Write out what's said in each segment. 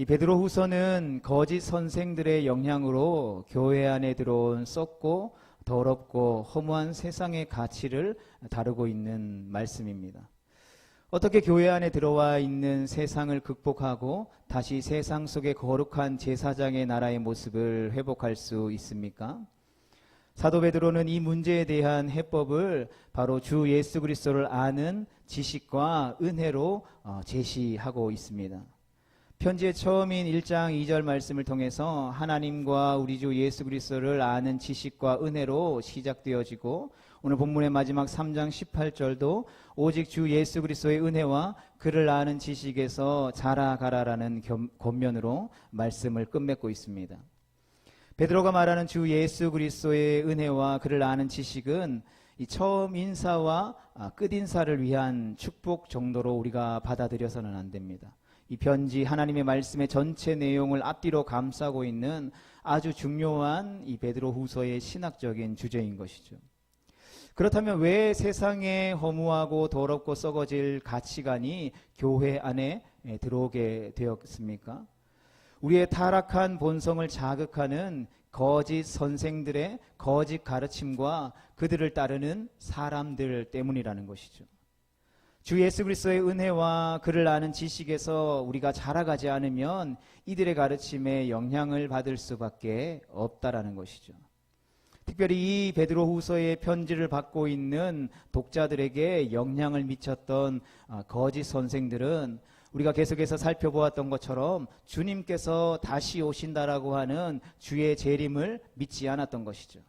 이 베드로후서는 거짓 선생들의 영향으로 교회 안에 들어온 썩고 더럽고 허무한 세상의 가치를 다루고 있는 말씀입니다. 어떻게 교회 안에 들어와 있는 세상을 극복하고 다시 세상 속의 거룩한 제사장의 나라의 모습을 회복할 수 있습니까? 사도 베드로는 이 문제에 대한 해법을 바로 주 예수 그리스도를 아는 지식과 은혜로 제시하고 있습니다. 편지의 처음인 1장 2절 말씀을 통해서 하나님과 우리 주 예수 그리스도를 아는 지식과 은혜로 시작되어지고, 오늘 본문의 마지막 3장 18절도 오직 주 예수 그리스도의 은혜와 그를 아는 지식에서 자라가라라는 권면으로 말씀을 끝맺고 있습니다. 베드로가 말하는 주 예수 그리스도의 은혜와 그를 아는 지식은 이 처음 인사와 끝 인사를 위한 축복 정도로 우리가 받아들여서는 안 됩니다. 이 편지 하나님의 말씀의 전체 내용을 앞뒤로 감싸고 있는 아주 중요한 이 베드로후서의 신학적인 주제인 것이죠. 그렇다면 왜 세상에 허무하고 더럽고 썩어질 가치관이 교회 안에 들어오게 되었습니까? 우리의 타락한 본성을 자극하는 거짓 선생들의 거짓 가르침과 그들을 따르는 사람들 때문이라는 것이죠. 주 예수 그리스도의 은혜와 그를 아는 지식에서 우리가 자라가지 않으면 이들의 가르침에 영향을 받을 수밖에 없다라는 것이죠. 특별히 이 베드로후서의 편지를 받고 있는 독자들에게 영향을 미쳤던 거짓 선생들은 우리가 계속해서 살펴보았던 것처럼 주님께서 다시 오신다라고 하는 주의 재림을 믿지 않았던 것이죠.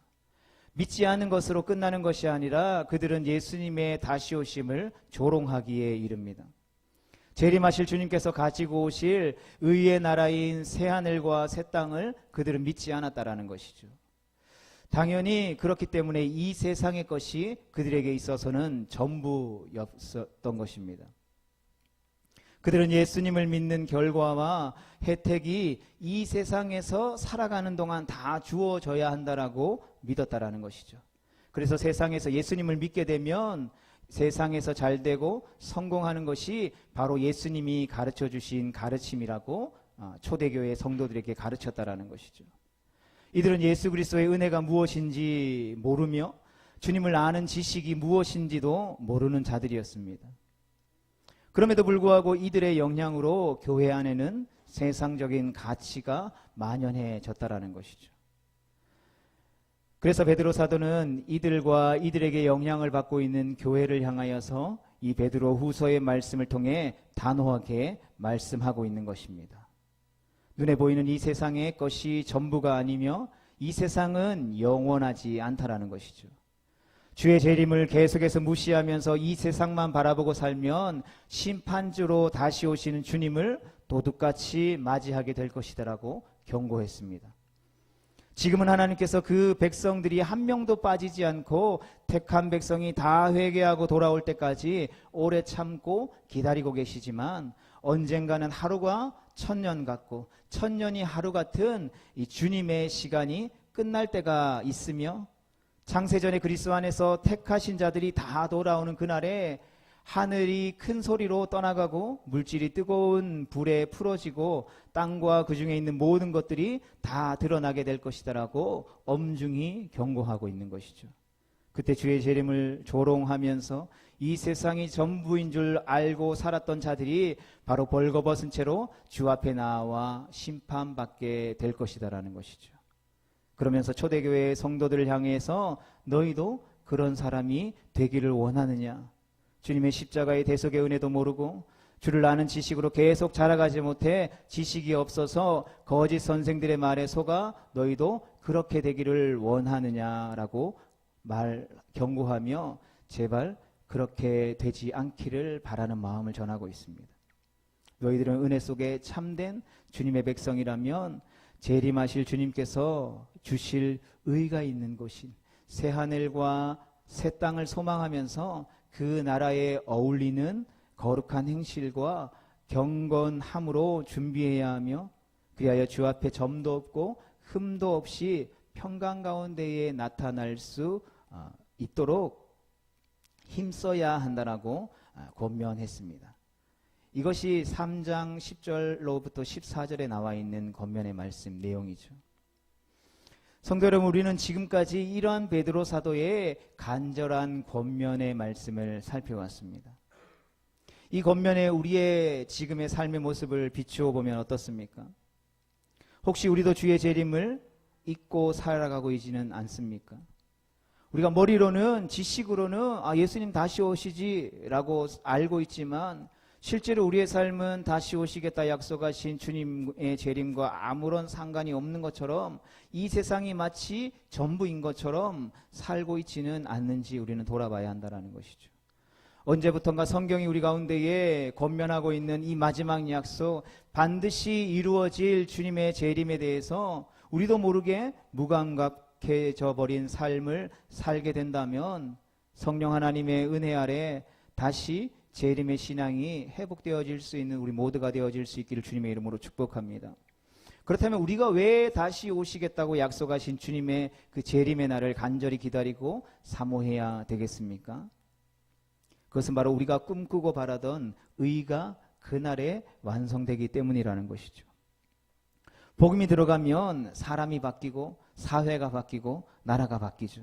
믿지 않는 것으로 끝나는 것이 아니라 그들은 예수님의 다시 오심을 조롱하기에 이릅니다. 재림하실 주님께서 가지고 오실 의의 나라인 새하늘과 새 땅을 그들은 믿지 않았다라는 것이죠. 당연히 그렇기 때문에 이 세상의 것이 그들에게 있어서는 전부였던 것입니다. 그들은 예수님을 믿는 결과와 혜택이 이 세상에서 살아가는 동안 다 주어져야 한다라고 믿었다라는 것이죠. 그래서 세상에서 예수님을 믿게 되면 세상에서 잘되고 성공하는 것이 바로 예수님이 가르쳐 주신 가르침이라고 초대교회 성도들에게 가르쳤다라는 것이죠. 이들은 예수 그리스도의 은혜가 무엇인지 모르며 주님을 아는 지식이 무엇인지도 모르는 자들이었습니다. 그럼에도 불구하고 이들의 영향으로 교회 안에는 세상적인 가치가 만연해졌다라는 것이죠. 그래서 베드로 사도는 이들과 이들에게 영향을 받고 있는 교회를 향하여서 이 베드로 후서의 말씀을 통해 단호하게 말씀하고 있는 것입니다. 눈에 보이는 이 세상의 것이 전부가 아니며 이 세상은 영원하지 않다라는 것이죠. 주의 재림을 계속해서 무시하면서 이 세상만 바라보고 살면 심판주로 다시 오시는 주님을 도둑같이 맞이하게 될 것이다라고 경고했습니다. 지금은 하나님께서 그 백성들이 한 명도 빠지지 않고 택한 백성이 다 회개하고 돌아올 때까지 오래 참고 기다리고 계시지만, 언젠가는 하루가 천년 같고 천년이 하루 같은 이 주님의 시간이 끝날 때가 있으며, 창세전에 그리스도 안에서 택하신 자들이 다 돌아오는 그날에 하늘이 큰 소리로 떠나가고 물질이 뜨거운 불에 풀어지고 땅과 그 중에 있는 모든 것들이 다 드러나게 될 것이다라고 엄중히 경고하고 있는 것이죠. 그때 주의 재림을 조롱하면서 이 세상이 전부인 줄 알고 살았던 자들이 바로 벌거벗은 채로 주 앞에 나와 심판받게 될 것이다라는 것이죠. 그러면서 초대교회의 성도들을 향해서 너희도 그런 사람이 되기를 원하느냐? 주님의 십자가의 대속의 은혜도 모르고 주를 아는 지식으로 계속 자라가지 못해 지식이 없어서 거짓 선생들의 말에 속아 너희도 그렇게 되기를 원하느냐라고 경고하며 제발 그렇게 되지 않기를 바라는 마음을 전하고 있습니다. 너희들은 은혜 속에 참된 주님의 백성이라면 재림하실 주님께서 주실 의가 있는 곳인 새하늘과 새 땅을 소망하면서 그 나라에 어울리는 거룩한 행실과 경건함으로 준비해야 하며, 그리하여 주 앞에 점도 없고 흠도 없이 평강 가운데에 나타날 수 있도록 힘써야 한다라고 권면했습니다. 이것이 3장 10절로부터 14절에 나와 있는 권면의 말씀 내용이죠. 성도 여러분, 우리는 지금까지 이러한 베드로 사도의 간절한 권면의 말씀을 살펴왔습니다. 이 권면에 우리의 지금의 삶의 모습을 비추어 보면 어떻습니까? 혹시 우리도 주의 재림을 잊고 살아가고 있지는 않습니까? 우리가 머리로는, 지식으로는 예수님 다시 오시지라고 알고 있지만 실제로 우리의 삶은 다시 오시겠다 약속하신 주님의 재림과 아무런 상관이 없는 것처럼, 이 세상이 마치 전부인 것처럼 살고 있지는 않는지 우리는 돌아봐야 한다는 것이죠. 언제부턴가 성경이 우리 가운데에 권면하고 있는 이 마지막 약속, 반드시 이루어질 주님의 재림에 대해서 우리도 모르게 무감각해져 버린 삶을 살게 된다면 성령 하나님의 은혜 아래 다시 재림의 신앙이 회복되어질 수 있는 우리 모두가 되어질 수 있기를 주님의 이름으로 축복합니다. 그렇다면 우리가 왜 다시 오시겠다고 약속하신 주님의 그 재림의 날을 간절히 기다리고 사모해야 되겠습니까? 그것은 바로 우리가 꿈꾸고 바라던 의가 그날에 완성되기 때문이라는 것이죠. 복음이 들어가면 사람이 바뀌고 사회가 바뀌고 나라가 바뀌죠.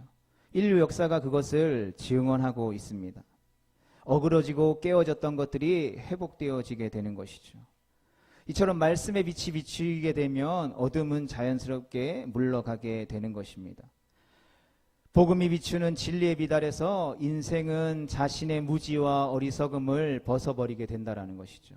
인류 역사가 그것을 증언하고 있습니다. 어그러지고 깨어졌던 것들이 회복되어지게 되는 것이죠. 이처럼 말씀의 빛이 비추게 되면 어둠은 자연스럽게 물러가게 되는 것입니다. 복음이 비추는 진리의 빛 아래서 인생은 자신의 무지와 어리석음을 벗어버리게 된다는 것이죠.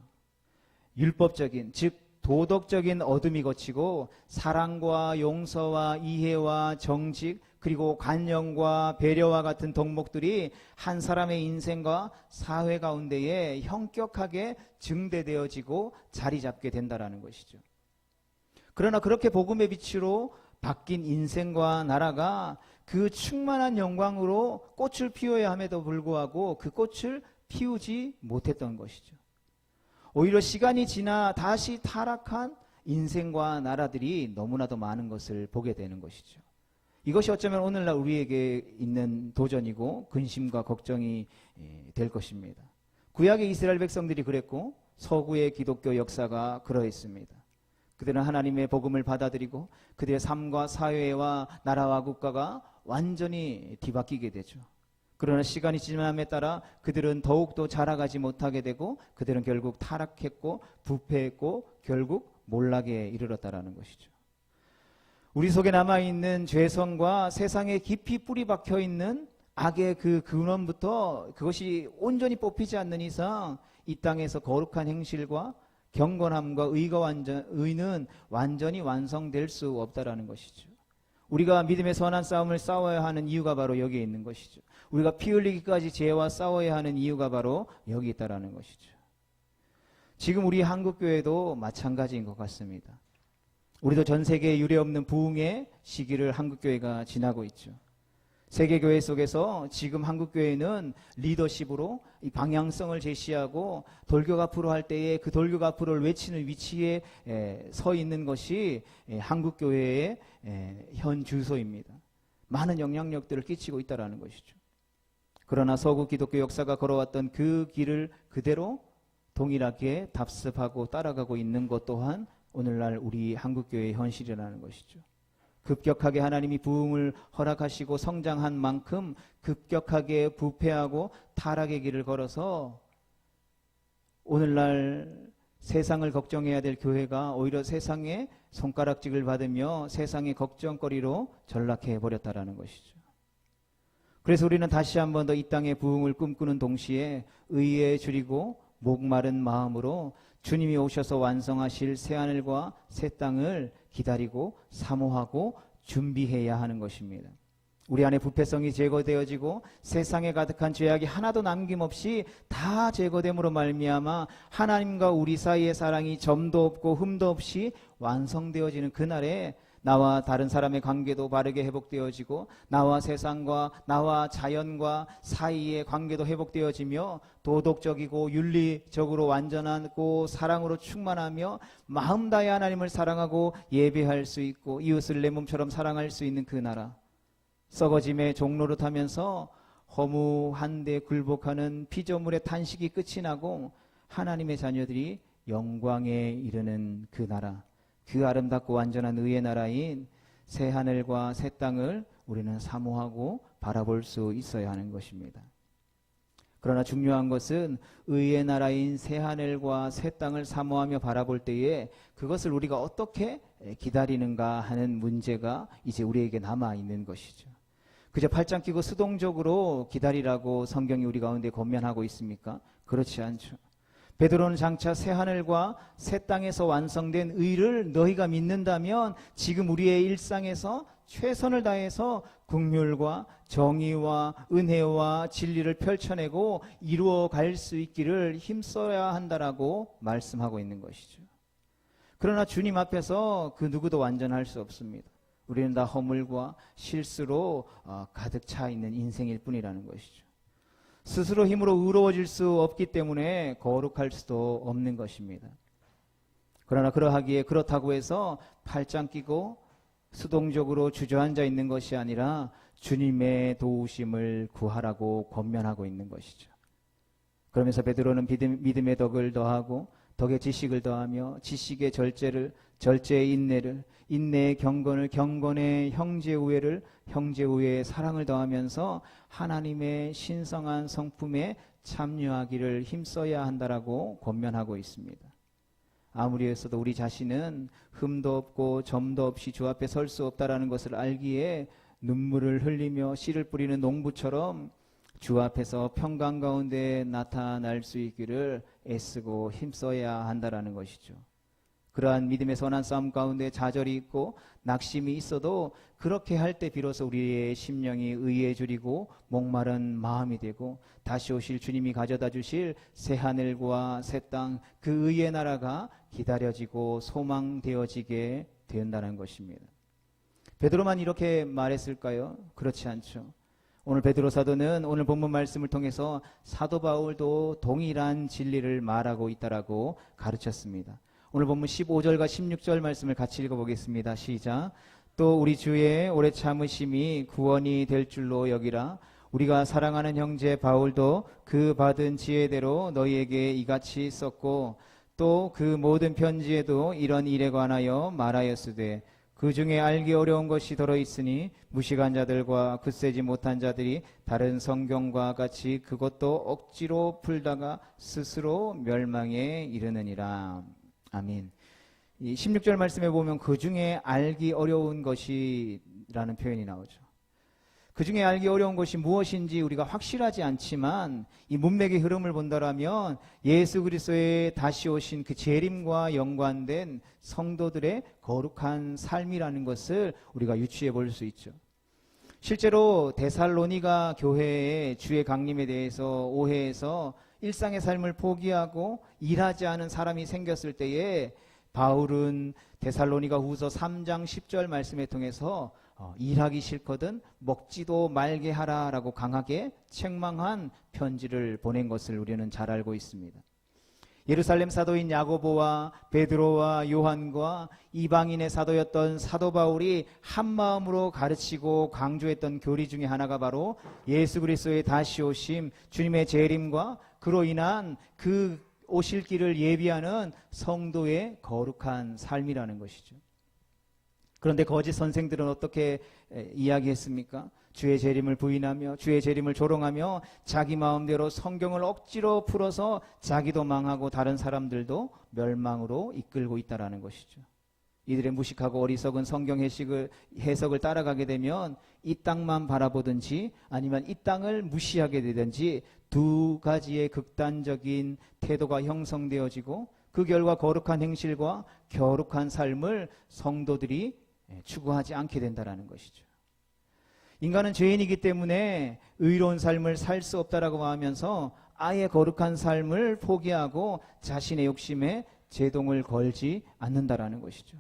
율법적인, 즉 도덕적인 어둠이 거치고 사랑과 용서와 이해와 정직, 그리고 관용과 배려와 같은 덕목들이 한 사람의 인생과 사회 가운데에 형격하게 증대되어지고 자리 잡게 된다는 것이죠. 그러나 그렇게 복음의 빛으로 바뀐 인생과 나라가 그 충만한 영광으로 꽃을 피워야 함에도 불구하고 그 꽃을 피우지 못했던 것이죠. 오히려 시간이 지나 다시 타락한 인생과 나라들이 너무나도 많은 것을 보게 되는 것이죠. 이것이 어쩌면 오늘날 우리에게 있는 도전이고 근심과 걱정이 될 것입니다. 구약의 이스라엘 백성들이 그랬고 서구의 기독교 역사가 그러했습니다. 그들은 하나님의 복음을 받아들이고 그들의 삶과 사회와 나라와 국가가 완전히 뒤바뀌게 되죠. 그러나 시간이 지남에 따라 그들은 더욱더 자라가지 못하게 되고 그들은 결국 타락했고 부패했고 결국 몰락에 이르렀다라는 것이죠. 우리 속에 남아있는 죄성과 세상에 깊이 뿌리 박혀있는 악의 그 근원부터 그것이 온전히 뽑히지 않는 이상 이 땅에서 거룩한 행실과 경건함과 의는 완전히 완성될 수 없다라는 것이죠. 우리가 믿음의 선한 싸움을 싸워야 하는 이유가 바로 여기에 있는 것이죠. 우리가 피 흘리기까지 죄와 싸워야 하는 이유가 바로 여기 있다라는 것이죠. 지금 우리 한국교회도 마찬가지인 것 같습니다. 우리도 전 세계에 유례없는 부흥의 시기를 한국교회가 지나고 있죠. 세계교회 속에서 지금 한국교회는 리더십으로 이 방향성을 제시하고 돌격 앞으로 할 때에 그 돌격 앞으로를 외치는 위치에 서 있는 것이 한국교회의 현 주소입니다. 많은 영향력들을 끼치고 있다는 것이죠. 그러나 서구 기독교 역사가 걸어왔던 그 길을 그대로 동일하게 답습하고 따라가고 있는 것 또한 오늘날 우리 한국교회의 현실이라는 것이죠. 급격하게 하나님이 부흥을 허락하시고 성장한 만큼 급격하게 부패하고 타락의 길을 걸어서 오늘날 세상을 걱정해야 될 교회가 오히려 세상의 손가락질을 받으며 세상의 걱정거리로 전락해 버렸다라는 것이죠. 그래서 우리는 다시 한 번 더 이 땅의 부흥을 꿈꾸는 동시에 의에 줄이고 목마른 마음으로 주님이 오셔서 완성하실 새하늘과 새 땅을 기다리고 사모하고 준비해야 하는 것입니다. 우리 안에 부패성이 제거되어지고 세상에 가득한 죄악이 하나도 남김없이 다 제거됨으로 말미암아 하나님과 우리 사이의 사랑이 점도 없고 흠도 없이 완성되어지는 그날에 나와 다른 사람의 관계도 바르게 회복되어지고 나와 세상과 나와 자연과 사이의 관계도 회복되어지며 도덕적이고 윤리적으로 완전하고 사랑으로 충만하며 마음 다해 하나님을 사랑하고 예배할 수 있고 이웃을 내 몸처럼 사랑할 수 있는 그 나라, 썩어짐의 종로를 타면서 허무한데 굴복하는 피조물의 탄식이 끝이 나고 하나님의 자녀들이 영광에 이르는 그 나라, 그 아름답고 완전한 의의 나라인 새 하늘과 새 땅을 우리는 사모하고 바라볼 수 있어야 하는 것입니다. 그러나 중요한 것은 의의 나라인 새 하늘과 새 땅을 사모하며 바라볼 때에 그것을 우리가 어떻게 기다리는가 하는 문제가 이제 우리에게 남아 있는 것이죠. 그저 팔짱 끼고 수동적으로 기다리라고 성경이 우리 가운데 권면하고 있습니까? 그렇지 않죠. 베드로는 장차 새 하늘과 새 땅에서 완성된 의를 너희가 믿는다면 지금 우리의 일상에서 최선을 다해서 긍휼과 정의와 은혜와 진리를 펼쳐내고 이루어 갈 수 있기를 힘써야 한다라고 말씀하고 있는 것이죠. 그러나 주님 앞에서 그 누구도 완전할 수 없습니다. 우리는 다 허물과 실수로 가득 차 있는 인생일 뿐이라는 것이죠. 스스로 힘으로 의로워질 수 없기 때문에 거룩할 수도 없는 것입니다. 그러나 그러하기에 그렇다고 해서 팔짱 끼고 수동적으로 주저앉아 있는 것이 아니라 주님의 도우심을 구하라고 권면하고 있는 것이죠. 그러면서 베드로는 믿음의 덕을 더하고 덕의 지식을 더하며 지식의 절제의 인내를, 인내의 경건을, 경건의 형제 우애를, 형제 우애의 사랑을 더하면서 하나님의 신성한 성품에 참여하기를 힘써야 한다라고 권면하고 있습니다. 아무리 했어도 우리 자신은 흠도 없고 점도 없이 주 앞에 설 수 없다라는 것을 알기에 눈물을 흘리며 씨를 뿌리는 농부처럼 주 앞에서 평강 가운데 나타날 수 있기를 애쓰고 힘써야 한다라는 것이죠. 그러한 믿음의 선한 싸움 가운데 좌절이 있고 낙심이 있어도 그렇게 할 때 비로소 우리의 심령이 의에 줄이고 목마른 마음이 되고 다시 오실 주님이 가져다 주실 새 하늘과 새 땅, 그 의의 나라가 기다려지고 소망되어지게 된다는 것입니다. 베드로만 이렇게 말했을까요? 그렇지 않죠. 오늘 베드로 사도는 오늘 본문 말씀을 통해서 사도 바울도 동일한 진리를 말하고 있다라고 가르쳤습니다. 오늘 본문 15절과 16절 말씀을 같이 읽어보겠습니다. 시작. 또 우리 주의 오래 참으심이 구원이 될 줄로 여기라. 우리가 사랑하는 형제 바울도 그 받은 지혜대로 너희에게 이같이 썼고 또 그 모든 편지에도 이런 일에 관하여 말하였으되 그 중에 알기 어려운 것이 들어있으니 무식한 자들과 굳세지 못한 자들이 다른 성경과 같이 그것도 억지로 풀다가 스스로 멸망에 이르느니라. 아멘. 이 16절 말씀에 보면 그 중에 알기 어려운 것이라는 표현이 나오죠. 그 중에 알기 어려운 것이 무엇인지 우리가 확실하지 않지만 이 문맥의 흐름을 본다라면 예수 그리스도의 다시 오신 그 재림과 연관된 성도들의 거룩한 삶이라는 것을 우리가 유추해 볼 수 있죠. 실제로 데살로니가 교회의 주의 강림에 대해서 오해해서 일상의 삶을 포기하고 일하지 않은 사람이 생겼을 때에 바울은 데살로니가 후서 3장 10절 말씀에 통해서 일하기 싫거든 먹지도 말게 하라라고 강하게 책망한 편지를 보낸 것을 우리는 잘 알고 있습니다. 예루살렘 사도인 야고보와 베드로와 요한과 이방인의 사도였던 사도 바울이 한 마음으로 가르치고 강조했던 교리 중에 하나가 바로 예수 그리스도의 다시 오심, 주님의 재림과 그로 인한 그 오실 길을 예비하는 성도의 거룩한 삶이라는 것이죠. 그런데 거짓 선생들은 어떻게 이야기했습니까? 주의 재림을 부인하며 주의 재림을 조롱하며 자기 마음대로 성경을 억지로 풀어서 자기도 망하고 다른 사람들도 멸망으로 이끌고 있다는 것이죠. 이들의 무식하고 어리석은 성경 해석을 따라가게 되면 이 땅만 바라보든지 아니면 이 땅을 무시하게 되든지 두 가지의 극단적인 태도가 형성되어지고 그 결과 거룩한 행실과 거룩한 삶을 성도들이 추구하지 않게 된다는 것이죠. 인간은 죄인이기 때문에 의로운 삶을 살 수 없다라고 하면서 아예 거룩한 삶을 포기하고 자신의 욕심에 제동을 걸지 않는다라는 것이죠.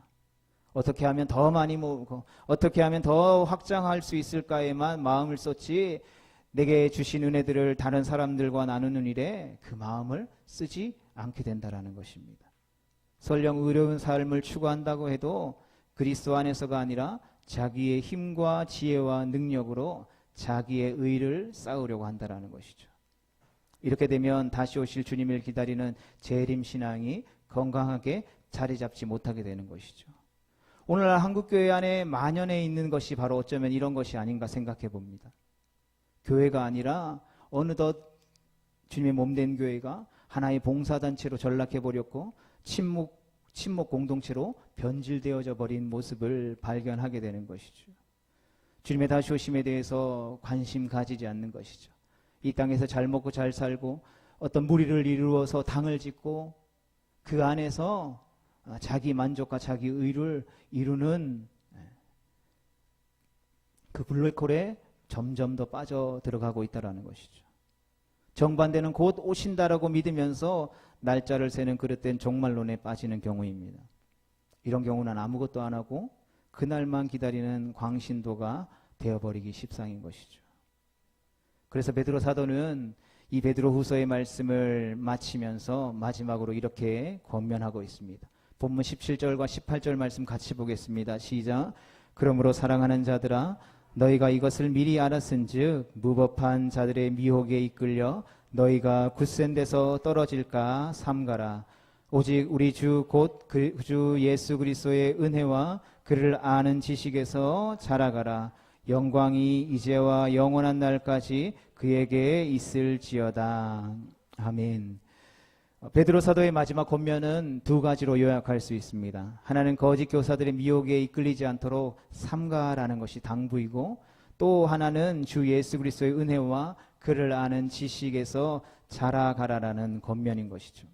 어떻게 하면 더 많이 모으고 어떻게 하면 더 확장할 수 있을까에만 마음을 쏟지 내게 주신 은혜들을 다른 사람들과 나누는 일에 그 마음을 쓰지 않게 된다라는 것입니다. 설령 의로운 삶을 추구한다고 해도 그리스도 안에서가 아니라 자기의 힘과 지혜와 능력으로 자기의 의를 쌓으려고 한다라는 것이죠. 이렇게 되면 다시 오실 주님을 기다리는 재림 신앙이 건강하게 자리 잡지 못하게 되는 것이죠. 오늘날 한국교회 안에 만연해 있는 것이 바로 어쩌면 이런 것이 아닌가 생각해 봅니다. 교회가 아니라 어느덧 주님의 몸된 교회가 하나의 봉사단체로 전락해 버렸고 침묵 공동체로 변질되어져 버린 모습을 발견하게 되는 것이죠. 주님의 다시 오심에 대해서 관심 가지지 않는 것이죠. 이 땅에서 잘 먹고 잘 살고 어떤 무리를 이루어서 당을 짓고 그 안에서 자기 만족과 자기 의를 이루는 그 블랙홀에 점점 더 빠져 들어가고 있다는 것이죠. 정반대는 곧 오신다라고 믿으면서 날짜를 세는 그릇된 종말론에 빠지는 경우입니다. 이런 경우는 아무것도 안 하고 그날만 기다리는 광신도가 되어버리기 십상인 것이죠. 그래서 베드로 사도는 이 베드로 후서의 말씀을 마치면서 마지막으로 이렇게 권면하고 있습니다. 본문 17절과 18절 말씀 같이 보겠습니다. 시작. 그러므로 사랑하는 자들아 너희가 이것을 미리 알았은즉 무법한 자들의 미혹에 이끌려 너희가 굳센 데서 떨어질까 삼가라. 오직 우리 주 곧 그 주 예수 그리스도의 은혜와 그를 아는 지식에서 자라가라. 영광이 이제와 영원한 날까지 그에게 있을지어다. 아멘. 베드로 사도의 마지막 권면은 두 가지로 요약할 수 있습니다. 하나는 거짓 교사들의 미혹에 이끌리지 않도록 삼가라는 것이 당부이고, 또 하나는 주 예수 그리스도의 은혜와 그를 아는 지식에서 자라가라라는 권면인 것이죠.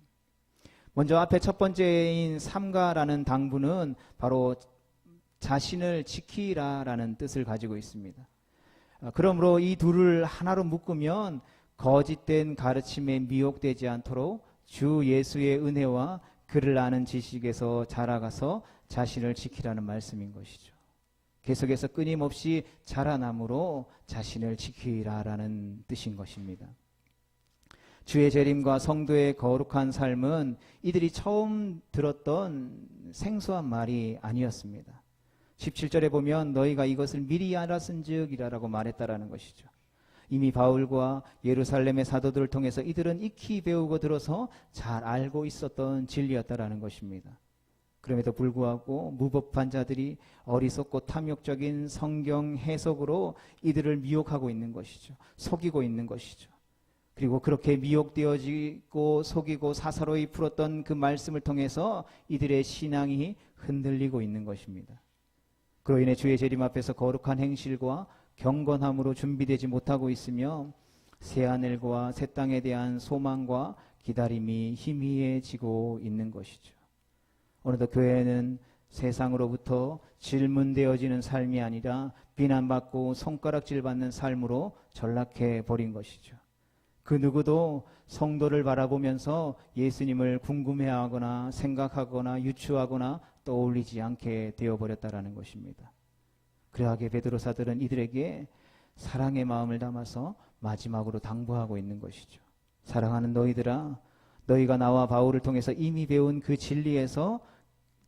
먼저 앞에 첫 번째인 삼가라는 당부는 바로 자신을 지키라라는 뜻을 가지고 있습니다. 그러므로 이 둘을 하나로 묶으면 거짓된 가르침에 미혹되지 않도록 주 예수의 은혜와 그를 아는 지식에서 자라가서 자신을 지키라는 말씀인 것이죠. 계속해서 끊임없이 자라남으로 자신을 지키라라는 뜻인 것입니다. 주의 재림과 성도의 거룩한 삶은 이들이 처음 들었던 생소한 말이 아니었습니다. 17절에 보면 너희가 이것을 미리 알았은즉이라고 말했다라는 것이죠. 이미 바울과 예루살렘의 사도들을 통해서 이들은 익히 배우고 들어서 잘 알고 있었던 진리였다라는 것입니다. 그럼에도 불구하고 무법한 자들이 어리석고 탐욕적인 성경 해석으로 이들을 미혹하고 있는 것이죠. 속이고 있는 것이죠. 그리고 그렇게 미혹되어지고 속이고 사사로이 풀었던 그 말씀을 통해서 이들의 신앙이 흔들리고 있는 것입니다. 그로 인해 주의 재림 앞에서 거룩한 행실과 경건함으로 준비되지 못하고 있으며 새하늘과 새 땅에 대한 소망과 기다림이 희미해지고 있는 것이죠. 어느덧 교회는 세상으로부터 질문되어지는 삶이 아니라 비난받고 손가락질 받는 삶으로 전락해 버린 것이죠. 그 누구도 성도를 바라보면서 예수님을 궁금해하거나 생각하거나 유추하거나 떠올리지 않게 되어버렸다라는 것입니다. 그러하게 베드로 사도는 이들에게 사랑의 마음을 담아서 마지막으로 당부하고 있는 것이죠. 사랑하는 너희들아, 너희가 나와 바울을 통해서 이미 배운 그 진리에서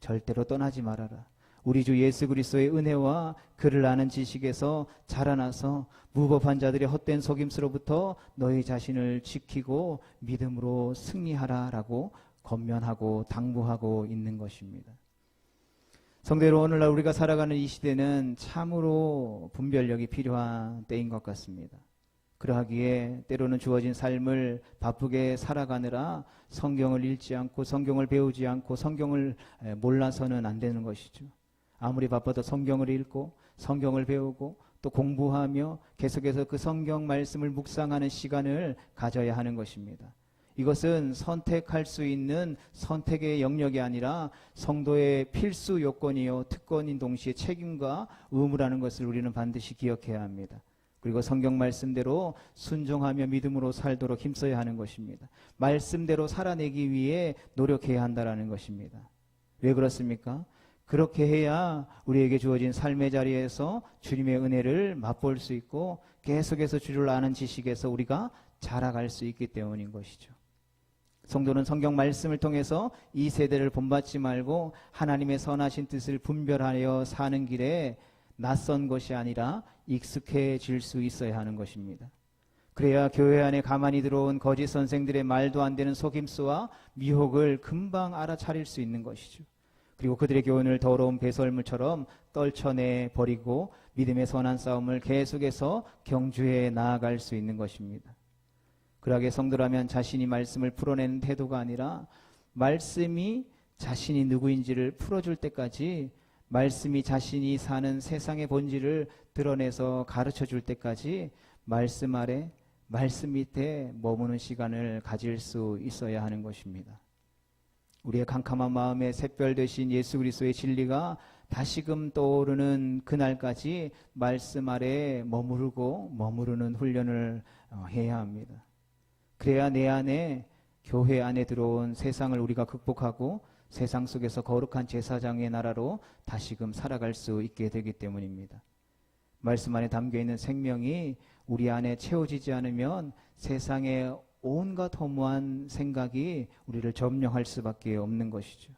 절대로 떠나지 말아라. 우리 주 예수 그리스도의 은혜와 그를 아는 지식에서 자라나서 무법한 자들의 헛된 속임수로부터 너희 자신을 지키고 믿음으로 승리하라라고 권면하고 당부하고 있는 것입니다. 성도로 오늘날 우리가 살아가는 이 시대는 참으로 분별력이 필요한 때인 것 같습니다. 그러하기에 때로는 주어진 삶을 바쁘게 살아가느라 성경을 읽지 않고 성경을 배우지 않고 성경을 몰라서는 안 되는 것이죠. 아무리 바빠도 성경을 읽고 성경을 배우고 또 공부하며 계속해서 그 성경 말씀을 묵상하는 시간을 가져야 하는 것입니다. 이것은 선택할 수 있는 선택의 영역이 아니라 성도의 필수 요건이요 특권인 동시에 책임과 의무라는 것을 우리는 반드시 기억해야 합니다. 그리고 성경 말씀대로 순종하며 믿음으로 살도록 힘써야 하는 것입니다. 말씀대로 살아내기 위해 노력해야 한다는 것입니다. 왜 그렇습니까? 그렇게 해야 우리에게 주어진 삶의 자리에서 주님의 은혜를 맛볼 수 있고 계속해서 주를 아는 지식에서 우리가 자라갈 수 있기 때문인 것이죠. 성도는 성경 말씀을 통해서 이 세대를 본받지 말고 하나님의 선하신 뜻을 분별하여 사는 길에 낯선 것이 아니라 익숙해질 수 있어야 하는 것입니다. 그래야 교회 안에 가만히 들어온 거짓 선생들의 말도 안 되는 속임수와 미혹을 금방 알아차릴 수 있는 것이죠. 그리고 그들의 교훈을 더러운 배설물처럼 떨쳐내 버리고 믿음의 선한 싸움을 계속해서 경주해 나아갈 수 있는 것입니다. 그러하게 성도라면 자신이 말씀을 풀어내는 태도가 아니라 말씀이 자신이 누구인지를 풀어줄 때까지, 말씀이 자신이 사는 세상의 본질을 드러내서 가르쳐줄 때까지 말씀 아래, 말씀 밑에 머무는 시간을 가질 수 있어야 하는 것입니다. 우리의 캄캄한 마음에 샛별 되신 예수 그리스도의 진리가 다시금 떠오르는 그날까지 말씀 아래 머무르는 훈련을 해야 합니다. 그래야 내 안에, 교회 안에 들어온 세상을 우리가 극복하고 세상 속에서 거룩한 제사장의 나라로 다시금 살아갈 수 있게 되기 때문입니다. 말씀 안에 담겨있는 생명이 우리 안에 채워지지 않으면 세상의 온갖 허무한 생각이 우리를 점령할 수밖에 없는 것이죠.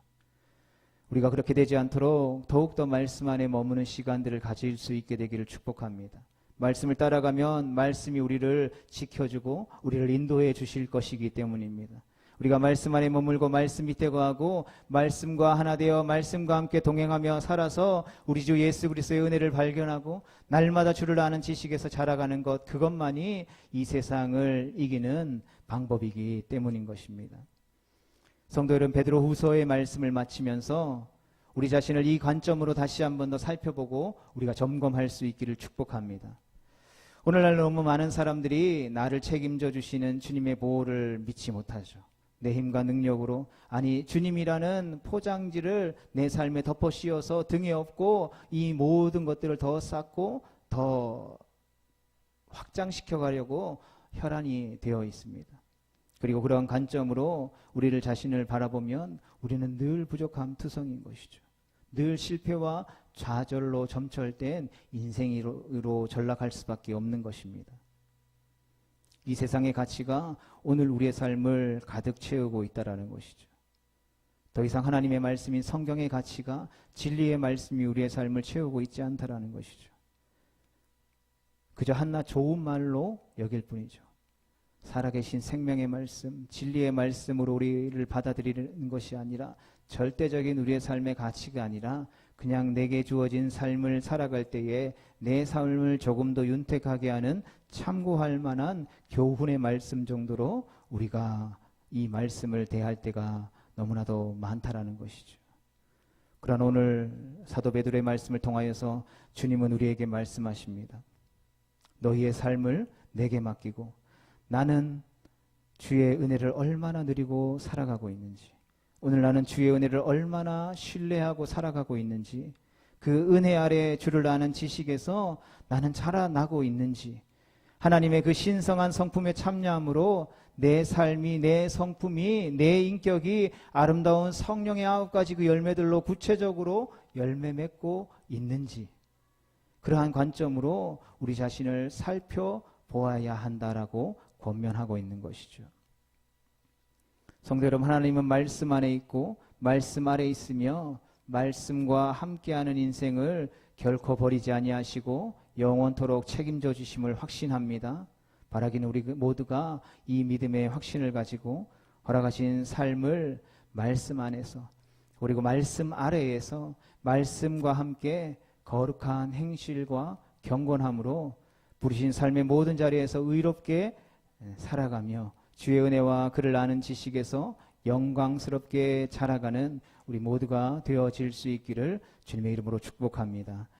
우리가 그렇게 되지 않도록 더욱더 말씀 안에 머무는 시간들을 가질 수 있게 되기를 축복합니다. 말씀을 따라가면 말씀이 우리를 지켜주고 우리를 인도해 주실 것이기 때문입니다. 우리가 말씀 안에 머물고 말씀 밑에 거하고 말씀과 하나 되어 말씀과 함께 동행하며 살아서 우리 주 예수 그리스도의 은혜를 발견하고 날마다 주를 아는 지식에서 자라가는 것, 그것만이 이 세상을 이기는 방법이기 때문인 것입니다. 성도 여러분, 베드로후서의 말씀을 마치면서 우리 자신을 이 관점으로 다시 한 번 더 살펴보고 우리가 점검할 수 있기를 축복합니다. 오늘날 너무 많은 사람들이 나를 책임져 주시는 주님의 보호를 믿지 못하죠. 내 힘과 능력으로, 아니 주님이라는 포장지를 내 삶에 덮어 씌워서 등에 업고 이 모든 것들을 더 쌓고 더 확장시켜 가려고 혈안이 되어 있습니다. 그리고 그런 관점으로 우리를 자신을 바라보면 우리는 늘 부족함 투성인 것이죠. 늘 실패와 좌절로 점철된 인생으로 전락할 수밖에 없는 것입니다. 이 세상의 가치가 오늘 우리의 삶을 가득 채우고 있다는 것이죠. 더 이상 하나님의 말씀인 성경의 가치가, 진리의 말씀이 우리의 삶을 채우고 있지 않다는 것이죠. 그저 한낱 좋은 말로 여길 뿐이죠. 살아계신 생명의 말씀, 진리의 말씀으로 우리를 받아들이는 것이 아니라, 절대적인 우리의 삶의 가치가 아니라 그냥 내게 주어진 삶을 살아갈 때에 내 삶을 조금 더 윤택하게 하는 참고할 만한 교훈의 말씀 정도로 우리가 이 말씀을 대할 때가 너무나도 많다라는 것이죠. 그러나 오늘 사도 베드로의 말씀을 통하여서 주님은 우리에게 말씀하십니다. 너희의 삶을 내게 맡기고 나는 주의 은혜를 얼마나 누리고 살아가고 있는지, 오늘 나는 주의 은혜를 얼마나 신뢰하고 살아가고 있는지, 그 은혜 아래 주를 아는 지식에서 나는 자라나고 있는지, 하나님의 그 신성한 성품에 참여함으로 내 삶이, 내 성품이, 내 인격이 아름다운 성령의 9가지 그 열매들로 구체적으로 열매 맺고 있는지, 그러한 관점으로 우리 자신을 살펴보아야 한다라고 권면하고 있는 것이죠. 성도 여러분, 하나님은 말씀 안에 있고 말씀 아래 있으며 말씀과 함께하는 인생을 결코 버리지 아니하시고 영원토록 책임져 주심을 확신합니다. 바라기는 우리 모두가 이 믿음의 확신을 가지고 허락하신 삶을 말씀 안에서, 그리고 말씀 아래에서 말씀과 함께 거룩한 행실과 경건함으로 부르신 삶의 모든 자리에서 의롭게 살아가며 주의 은혜와 그를 아는 지식에서 영광스럽게 자라가는 우리 모두가 되어질 수 있기를 주님의 이름으로 축복합니다.